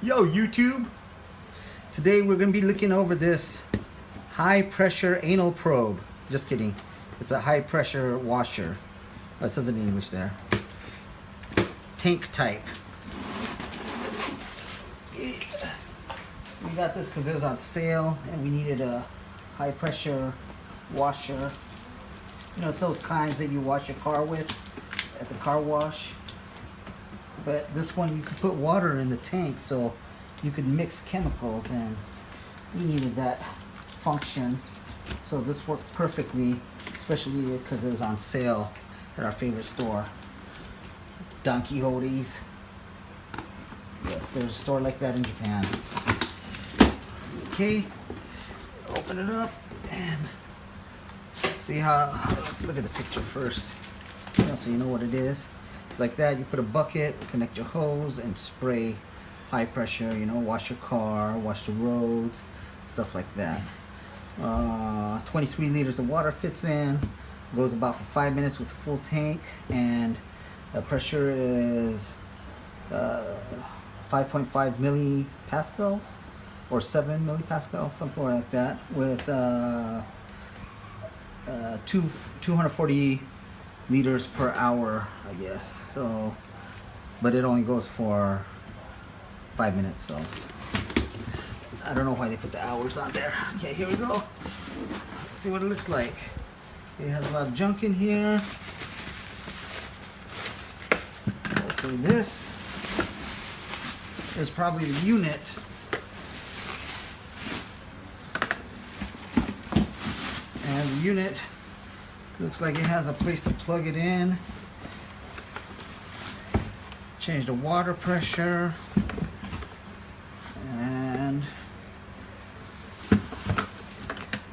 Yo, YouTube! Today we're going to be looking over this high pressure anal probe. Just kidding. It's a high pressure washer. Oh, it says it in English there. Tank type. We got this because it was on sale and we needed a high pressure washer. You know, it's those kinds that you wash your car with at the car wash. But this one you can put water in the tank so you could mix chemicals, and we needed that function. So this worked perfectly, especially because it was on sale at our favorite store, Don Quixote's. Yes, there's a store like that in Japan. Okay, open it up and see how. Let's look at the picture first, so you know what it is. Like that, you put a bucket, connect your hose, and spray high pressure, wash your car, wash the roads, stuff like that. 23 liters of water fits in, goes about for 5 minutes with the full tank, and the pressure is 5.5 millipascals or 7 millipascals, something like that, with 240 liters per hour, I guess. So, but it only goes for 5 minutes, so I don't know why they put the hours on there. Okay, here we go. Let's see what it looks like. It has a lot of junk in here. Okay, this is probably the unit. And the unit looks like it has a place to plug it in. Change the water pressure. And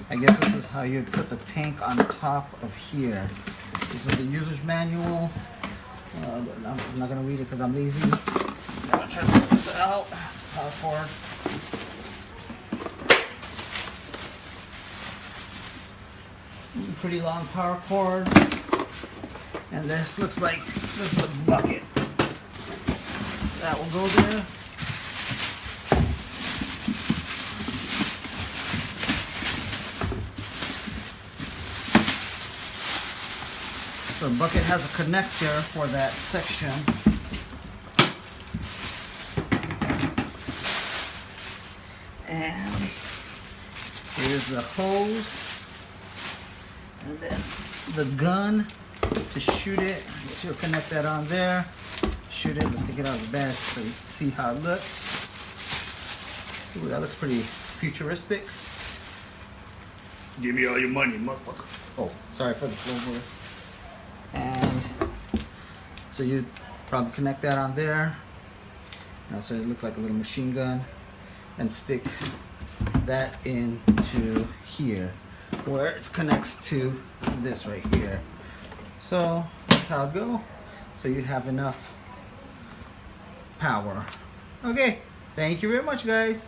I guess this is how you put the tank on top of here. This is the user's manual. I'm not going to read it because I'm lazy. I'm going to try to put this out. Power cord. Pretty long power cord. And this looks like this is the bucket that will go there. So the bucket has a connector for that section. And here's the hose. And then the gun to shoot it. I guess you'll connect that on there. Shoot it. Let's take it out of the bag so you can see how it looks. Ooh, that looks pretty futuristic. Give me all your money, motherfucker. Oh, sorry for the slow voice. And so you probably connect that on there. So it looks like a little machine gun, and stick that into here, where it connects to this right here. So that's how it go. So you have enough power. Okay, thank you very much, guys.